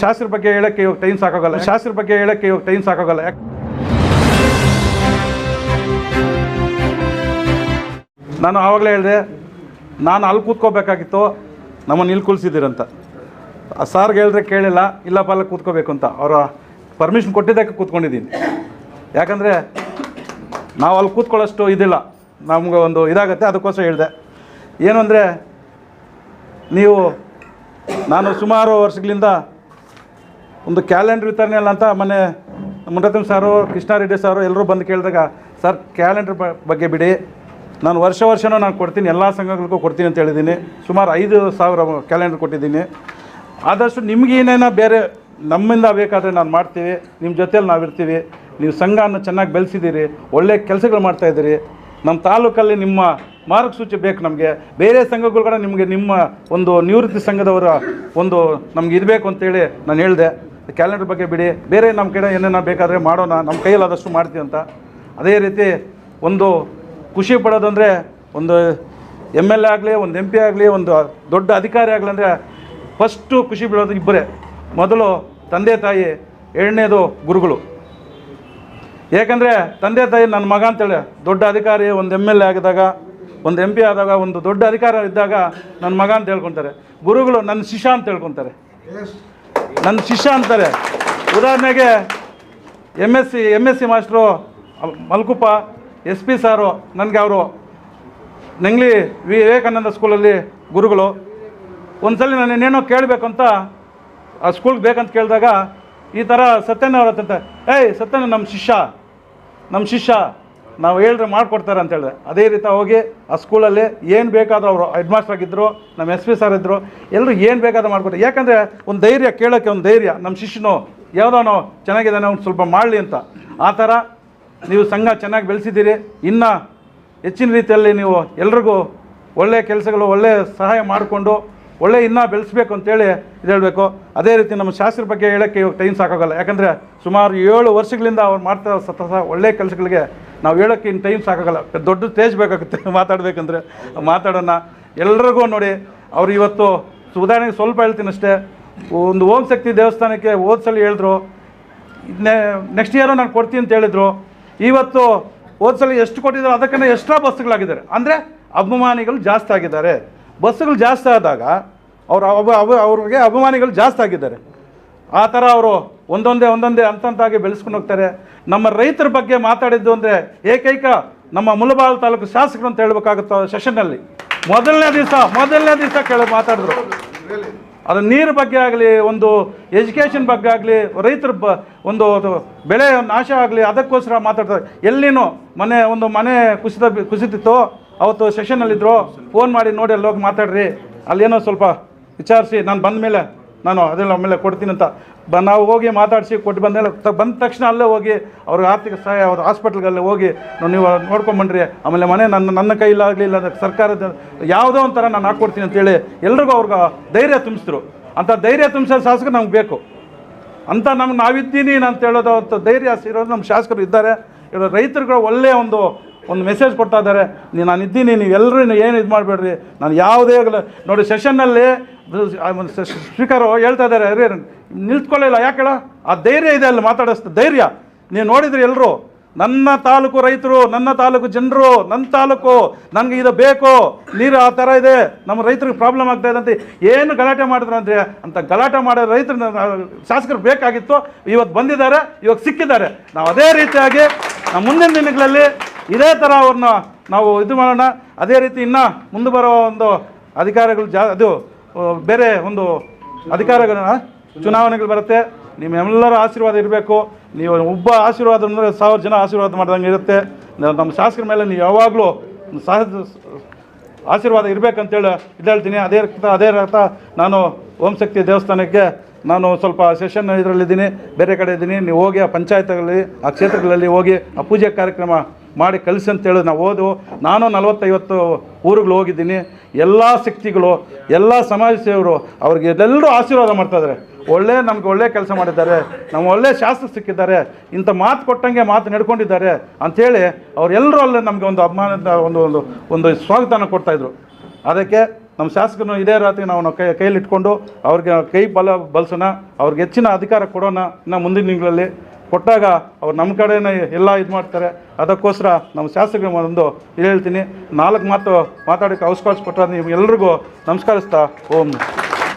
ಶಾಸ್ತ್ರ ಬಗ್ಗೆ ಹೇಳೋಕ್ಕೆ ಇವಾಗ ಟೈಮ್ ಸಾಕಾಗಲ್ಲ. ಯಾಕೆ ನಾನು ಆವಾಗಲೇ ಹೇಳಿದೆ, ನಾನು ಅಲ್ಲಿ ಕೂತ್ಕೋಬೇಕಾಗಿತ್ತು, ನಮ್ಮನ್ನು ಇಲ್ಲಿ ಕೂರಿಸಿದ್ದೀರಂತ. ಸಾರ್ಗೆ ಹೇಳಿದ್ರೆ ಕೇಳಿಲ್ಲ, ಇಲ್ಲಪ್ಪ ಅಲ್ಲ ಕೂತ್ಕೋಬೇಕು ಅಂತ ಅವರ ಪರ್ಮಿಷನ್ ಕೊಟ್ಟಿದ್ದಕ್ಕೆ ಕೂತ್ಕೊಂಡಿದ್ದೀನಿ. ಯಾಕಂದರೆ ನಾವು ಅಲ್ಲಿ ಕೂತ್ಕೊಳ್ಳೋಷ್ಟು ಇದಿಲ್ಲ, ನಮ್ಗೆ ಒಂದು ಇದಾಗುತ್ತೆ. ಅದಕ್ಕೋಸ್ಕರ ಹೇಳಿದೆ. ಏನು ಅಂದರೆ, ನಾನು ಸುಮಾರು ವರ್ಷಗಳಿಂದ ಒಂದು ಕ್ಯಾಲೆಂಡರ್ ವಿತರಣೆ ಅಲ್ಲ ಅಂತ ಮೊನ್ನೆ ಮುರತ್ನಂ ಸಾರು, ಕೃಷ್ಣಾರೆಡ್ಡಿ ಸಾರು ಎಲ್ಲರೂ ಬಂದು ಕೇಳಿದಾಗ, ಸರ್ ಕ್ಯಾಲೆಂಡರ್ ಬಗ್ಗೆ ಬಿಡಿ, ನಾನು ವರ್ಷನೂ ನಾನು ಕೊಡ್ತೀನಿ, ಎಲ್ಲ ಸಂಘಗಳಿಗೂ ಕೊಡ್ತೀನಿ ಅಂತ ಹೇಳಿದ್ದೀನಿ. ಸುಮಾರು 5,000 ಕ್ಯಾಲೆಂಡರ್ ಕೊಟ್ಟಿದ್ದೀನಿ. ಆದಷ್ಟು ನಿಮಗೇನೇನೋ ಬೇರೆ ನಮ್ಮಿಂದ ಬೇಕಾದರೆ ನಾನು ಮಾಡ್ತೀವಿ, ನಿಮ್ಮ ಜೊತೆಯಲ್ಲಿ ನಾವಿರ್ತೀವಿ. ನೀವು ಸಂಘನ ಚೆನ್ನಾಗಿ ಬೆಳೆಸಿದ್ದೀರಿ, ಒಳ್ಳೆಯ ಕೆಲಸಗಳು ಮಾಡ್ತಾಯಿದ್ದೀರಿ. ನಮ್ಮ ತಾಲೂಕಲ್ಲಿ ನಿಮ್ಮ ಮಾರ್ಗಸೂಚಿ ಬೇಕು ನಮಗೆ. ಬೇರೆ ಸಂಘಗಳು ಕೂಡ ನಿಮಗೆ ನಿಮ್ಮ ಒಂದು ನಿವೃತ್ತಿ ಸಂಘದವರ ಒಂದು ನಮ್ಗೆ ಇರಬೇಕು ಅಂತೇಳಿ ನಾನು ಹೇಳಿದೆ. ಕ್ಯಾಲೆಂಡರ್ ಬಗ್ಗೆ ಬಿಡಿ, ಬೇರೆ ನಮ್ಮ ಕಡೆ ಏನೇನೋ ಬೇಕಾದರೆ ಮಾಡೋಣ, ನಮ್ಮ ಕೈಯಲ್ಲಾದಷ್ಟು ಮಾಡ್ತೀವಿ ಅಂತ. ಅದೇ ರೀತಿ ಒಂದು ಖುಷಿ ಪಡೋದಂದರೆ, ಒಂದು MLA ಆಗಲಿ, ಒಂದು MP ಆಗಲಿ, ಒಂದು ದೊಡ್ಡ ಅಧಿಕಾರಿ ಆಗಲಿ ಅಂದರೆ ಫಸ್ಟು ಖುಷಿ ಬೀಳೋದು ಇಬ್ಬರೇ. ಮೊದಲು ತಂದೆ ತಾಯಿ, ಎರಡನೇದು ಗುರುಗಳು. ಏಕೆಂದರೆ ತಂದೆ ತಾಯಿ ನನ್ನ ಮಗ ಅಂತೇಳಿ ದೊಡ್ಡ ಅಧಿಕಾರಿ, ಒಂದು MLA ಆಗಿದಾಗ, ಒಂದು MP ಆದಾಗ, ಒಂದು ದೊಡ್ಡ ಅಧಿಕಾರ ಇದ್ದಾಗ ನನ್ನ ಮಗ ಅಂತ ಹೇಳ್ಕೊತಾರೆ. ಗುರುಗಳು ನನ್ನ ಶಿಷ್ಯ ಅಂತ ಹೇಳ್ಕೊತಾರೆ, ನನ್ನ ಶಿಷ್ಯ ಅಂತಾರೆ. ಉದಾಹರಣೆಗೆ MSc ಮಾಸ್ಟ್ರು ಮಲ್ಕುಪ್ಪ SP ಸಾರು ನನಗೆ ಅವರು ನೆಂಗ್ಲಿ ವಿವೇಕಾನಂದ ಸ್ಕೂಲಲ್ಲಿ ಗುರುಗಳು. ಒಂದು ಸಲ ನಾನು ಇನ್ನೇನೋ ಕೇಳಬೇಕು ಅಂತ ಆ ಸ್ಕೂಲ್ಗೆ ಬೇಕಂತ ಕೇಳಿದಾಗ ಈ ಥರ ಸತ್ಯನ ಅವ್ರ ಹತ್ತಂತ, ಸತ್ಯನ ನಮ್ಮ ಶಿಷ್ಯ ನಾವು ಹೇಳಿದ್ರೆ ಮಾಡಿಕೊಡ್ತಾರೆ ಅಂತ ಹೇಳಿದೆ. ಅದೇ ರೀತಿ ಹೋಗಿ ಆ ಸ್ಕೂಲಲ್ಲಿ ಏನು ಬೇಕಾದರೂ ಅವರು ಹೆಡ್ ಮಾಸ್ಟರ್ ಆಗಿದ್ದರು, ನಮ್ಮ SP ಸಾರ್ ಇದ್ದರು, ಎಲ್ಲರೂ ಏನು ಬೇಕಾದರೂ ಮಾಡಿಕೊಡ್ತಾರೆ. ಯಾಕಂದರೆ ಒಂದು ಧೈರ್ಯ, ಕೇಳೋಕ್ಕೆ ಒಂದು ಧೈರ್ಯ, ನಮ್ಮ ಶಿಷ್ಯನು ಯಾವುದೋ ಚೆನ್ನಾಗಿದ್ದಾನೆ ಅವ್ನು ಸ್ವಲ್ಪ ಮಾಡಲಿ ಅಂತ. ಆ ಥರ ನೀವು ಸಂಘ ಚೆನ್ನಾಗಿ ಬೆಳೆಸಿದ್ದೀರಿ. ಇನ್ನು ಹೆಚ್ಚಿನ ರೀತಿಯಲ್ಲಿ ನೀವು ಎಲ್ರಿಗೂ ಒಳ್ಳೆಯ ಕೆಲಸಗಳು, ಒಳ್ಳೆಯ ಸಹಾಯ ಮಾಡಿಕೊಂಡು ಇನ್ನೂ ಬೆಳೆಸಬೇಕು ಅಂತೇಳಿ ಇದು ಹೇಳಬೇಕು. ಅದೇ ರೀತಿ ನಮ್ಮ ಶಾಸ್ತ್ರ ಬಗ್ಗೆ ಹೇಳೋಕ್ಕೆ ಇವಾಗ ಟೈಮ್ ಸಾಕಾಗಲ್ಲ. ಯಾಕಂದರೆ ಸುಮಾರು 7 ವರ್ಷಗಳಿಂದ ಅವ್ರು ಮಾಡ್ತಾ ಒಳ್ಳೆಯ ಕೆಲಸಗಳಿಗೆ ನಾವು ಹೇಳೋಕ್ಕೆ ಇನ್ನು ಟೈಮ್ ಸಾಕಾಗಲ್ಲ. ದೊಡ್ಡ ಸ್ಟೇಜ್ ಬೇಕಾಗುತ್ತೆ ಮಾತಾಡಬೇಕಂದ್ರೆ. ಮಾತಾಡೋಣ ಎಲ್ರಿಗೂ. ನೋಡಿ, ಅವರು ಇವತ್ತು ಉದಾಹರಣೆಗೆ ಸ್ವಲ್ಪ ಹೇಳ್ತೀನಿ ಅಷ್ಟೇ. ಒಂದು ಓಂ ಶಕ್ತಿ ದೇವಸ್ಥಾನಕ್ಕೆ ಹೋದ್ಸಲ ಹೇಳಿದ್ರು, ನೆಕ್ಸ್ಟ್ ಇಯರು ನಾನು ಕೊಡ್ತೀನಿ ಅಂತ ಹೇಳಿದರು. ಇವತ್ತು ಹೋದ್ಸಲ ಎಷ್ಟು ಕೊಟ್ಟಿದ್ದಾರೆ ಅದಕ್ಕಿಂತ ಎಕ್ಸ್ಟ್ರಾ ಬಸ್ಸುಗಳಾಗಿದ್ದಾರೆ. ಅಂದರೆ ಅಭಿಮಾನಿಗಳು ಜಾಸ್ತಿ ಆಗಿದ್ದಾರೆ. ಬಸ್ಸುಗಳು ಜಾಸ್ತಿ ಆದಾಗ ಅವ್ರಿಗೆ ಅಭಿಮಾನಿಗಳು ಜಾಸ್ತಿ ಆಗಿದ್ದಾರೆ. ಆ ಥರ ಅವರು ಒಂದೊಂದೇ ಹಂತಾಗಿ ಬೆಳೆಸ್ಕೊಂಡು ಹೋಗ್ತಾರೆ. ನಮ್ಮ ರೈತರ ಬಗ್ಗೆ ಮಾತಾಡಿದ್ದು ಅಂದರೆ ಏಕೈಕ ನಮ್ಮ ಮುಳಬಾಗಿಲು ತಾಲೂಕು ಶಾಸಕರು ಅಂತ ಹೇಳಬೇಕಾಗುತ್ತೆ. ಸೆಷನ್ನಲ್ಲಿ ಮೊದಲನೇ ದಿವಸ ಮಾತಾಡಿದ್ರು. ಅದು ನೀರು ಬಗ್ಗೆ ಆಗಲಿ, ಒಂದು ಎಜುಕೇಷನ್ ಬಗ್ಗೆ ಆಗಲಿ, ರೈತರ ಒಂದು ಬೆಳೆ ನಾಶ ಆಗಲಿ, ಅದಕ್ಕೋಸ್ಕರ ಮಾತಾಡ್ತಾರೆ. ಎಲ್ಲಿನೂ ಮನೆ ಕುಸಿತಿತ್ತು. ಅವತ್ತು ಸೆಷನ್ನಲ್ಲಿದ್ದರು. ಫೋನ್ ಮಾಡಿ ನೋಡಿ ಅಲ್ಲಿ ಹೋಗಿ ಮಾತಾಡ್ರಿ, ಅಲ್ಲೇನೋ ಸ್ವಲ್ಪ ವಿಚಾರಿಸಿ ನಾನು ಬಂದ ಮೇಲೆ ನಾನು ಅದೆಲ್ಲ ಆಮೇಲೆ ಕೊಡ್ತೀನಿ ಅಂತ ನಾವು ಹೋಗಿ ಮಾತಾಡಿಸಿ ಕೊಟ್ಟು ಬಂದ ತಕ್ಷಣ ಅಲ್ಲೇ ಹೋಗಿ ಅವ್ರಿಗೆ ಆರ್ಥಿಕ ಸಹಾಯ ಅವ್ರ ಹಾಸ್ಪಿಟ್ಲ್ಗಲ್ಲೇ ಹೋಗಿ ನೀವು ನೋಡ್ಕೊಂಬನ್ರಿ. ಆಮೇಲೆ ಮನೆ ನನ್ನ ಕೈಲಾಗಲಿ, ಇಲ್ಲ ಸರ್ಕಾರದ ಯಾವುದೋ ಒಂಥರ ನಾನು ಹಾಕ್ಕೊಡ್ತೀನಿ ಅಂತೇಳಿ ಎಲ್ರಿಗೂ ಅವ್ರಿಗೆ ಧೈರ್ಯ ತುಂಬಿಸಿದ್ರು. ಅಂಥ ಧೈರ್ಯ ತುಂಬಿಸೋ ಶಾಸಕರು ನಮ್ಗೆ ಬೇಕು ಅಂತ ನಾವಿದ್ದೀನಿ ಅಂತ ಹೇಳೋದು ಧೈರ್ಯ ಇರೋದು ನಮ್ಮ ಶಾಸಕರು ಇದ್ದಾರೆ. ಇವರು ರೈತರುಗಳು ಒಳ್ಳೆಯ ಒಂದು ಮೆಸೇಜ್ ಕೊಡ್ತಾ ಇದ್ದಾರೆ. ನಾನು ಇದ್ದೀನಿ, ನೀವೆಲ್ಲರೂ ಏನು ಇದು ಮಾಡಬೇಡ್ರಿ, ನಾನು ಯಾವುದೇ ನೋಡಿ ಸೆಷನ್ನಲ್ಲಿ ಸ್ಪೀಕರು ಹೇಳ್ತಾ ಇದ್ದಾರೆ, ನಿಲ್ತ್ಕೊಳ್ಳಿಲ್ಲ. ಯಾಕೆ ಹೇಳ, ಆ ಧೈರ್ಯ ಇದೆ ಅಲ್ಲಿ ಮಾತಾಡೋಷ್ಟು ಧೈರ್ಯ. ನೀವು ನೋಡಿದ್ರಿ ಎಲ್ಲರೂ, ನನ್ನ ತಾಲೂಕು ರೈತರು, ನನ್ನ ತಾಲೂಕು ಜನರು, ನನ್ನ ತಾಲೂಕು ನನಗೆ ಇದು ಬೇಕು, ನೀರು ಆ ಥರ ಇದೆ, ನಮ್ಮ ರೈತರಿಗೆ ಪ್ರಾಬ್ಲಮ್ ಆಗ್ತಾ ಇದೆ ಅಂತ ಏನು ಗಲಾಟೆ ಮಾಡಿದ್ರು ಅಂದರೆ, ಅಂತ ಗಲಾಟೆ ಮಾಡೋ ರೈತರು ಶಾಸಕರು ಬೇಕಾಗಿತ್ತು. ಇವತ್ತು ಬಂದಿದ್ದಾರೆ, ಇವಾಗ ಸಿಕ್ಕಿದ್ದಾರೆ. ನಾವು ಅದೇ ರೀತಿಯಾಗಿ ನಮ್ಮ ಮುಂದಿನ ದಿನಗಳಲ್ಲಿ ಇದೇ ಥರ ಅವ್ರನ್ನ ನಾವು ಇದು ಮಾಡೋಣ. ಅದೇ ರೀತಿ ಇನ್ನು ಮುಂದೆ ಬರೋ ಒಂದು ಅಧಿಕಾರಿಗಳು ಅದು ಬೇರೆ ಒಂದು ಅಧಿಕಾರಿಗಳ ಚುನಾವಣೆಗಳು ಬರುತ್ತೆ. ನಿಮ್ಮೆಲ್ಲರ ಆಶೀರ್ವಾದ ಇರಬೇಕು. ನೀವು ಒಬ್ಬ ಆಶೀರ್ವಾದ ಅಂದರೆ 1000 ಜನ ಆಶೀರ್ವಾದ ಮಾಡ್ದಂಗೆ ಇರುತ್ತೆ. ನಮ್ಮ ಶಾಸಕರ ಮೇಲೆ ನೀವು ಯಾವಾಗಲೂ ಆಶೀರ್ವಾದ ಇರಬೇಕಂತೇಳಿ ಹೇಳ್ತೀನಿ. ಅದೇ ರಥ ನಾನು ಓಂ ಶಕ್ತಿ ದೇವಸ್ಥಾನಕ್ಕೆ ನಾನು ಸ್ವಲ್ಪ ಸೆಷನ್ ಇದರಲ್ಲಿದ್ದೀನಿ, ಬೇರೆ ಕಡೆ ಇದ್ದೀನಿ. ನೀವು ಹೋಗಿ ಆ ಪಂಚಾಯತ್ಗಳಲ್ಲಿ, ಆ ಕ್ಷೇತ್ರಗಳಲ್ಲಿ ಹೋಗಿ ಆ ಪೂಜೆ ಕಾರ್ಯಕ್ರಮ ಮಾಡಿ ಕಲಿಸಿ ಅಂತೇಳಿ ನಾನು 40-50 ಊರುಗಳು ಹೋಗಿದ್ದೀನಿ. ಎಲ್ಲ ಶಕ್ತಿಗಳು, ಎಲ್ಲ ಸಮಾಜ ಸೇವರು ಅವ್ರಿಗೆ ಎಲ್ಲರೂ ಆಶೀರ್ವಾದ ಮಾಡ್ತಾಯಿದ್ದಾರೆ. ನಮ್ಗೆ ಒಳ್ಳೆ ಕೆಲಸ ಮಾಡಿದ್ದಾರೆ, ನಮ್ಮ ಒಳ್ಳೆ ಶಾಸ್ತ್ರ ಸಿಕ್ಕಿದ್ದಾರೆ, ಇಂಥ ಮಾತು ಕೊಟ್ಟಂಗೆ ಮಾತು ನಡ್ಕೊಂಡಿದ್ದಾರೆ ಅಂಥೇಳಿ ಅವರೆಲ್ಲರೂ ಅಲ್ಲೇ ನಮಗೆ ಒಂದು ಅಭಿಮಾನದ ಒಂದು ಸ್ವಾಗತನ ಕೊಡ್ತಾಯಿದ್ರು. ಅದಕ್ಕೆ ನಮ್ಮ ಶಾಸಕರನ್ನು ಇದೇ ರಾತ್ರಿ ನಾವು ಕೈಯಲ್ಲಿ ಇಟ್ಕೊಂಡು ಅವ್ರಿಗೆ ಕೈ ಬಲಸೋಣ, ಅವ್ರಿಗೆ ಹೆಚ್ಚಿನ ಅಧಿಕಾರ ಕೊಡೋಣ. ಇನ್ನು ಮುಂದಿನ ತಿಂಗಳಲ್ಲಿ ಕೊಟ್ಟಾಗ ಅವ್ರು ನಮ್ಮ ಕಡೆನೇ ಎಲ್ಲ ಇದು ಮಾಡ್ತಾರೆ. ಅದಕ್ಕೋಸ್ಕರ ನಮ್ಮ ಶಾಸಕರಿಗೆ ಒಂದು ಹೇಳ್ತೀನಿ, 4 ಮಾತು ಮಾತಾಡೋಕ್ಕೆ ಅವಕಾಶ ಕೊಟ್ಟರೆ ನೀವು ಎಲ್ರಿಗೂ ನಮಸ್ಕರಿಸ್ತಾ ಓಂ.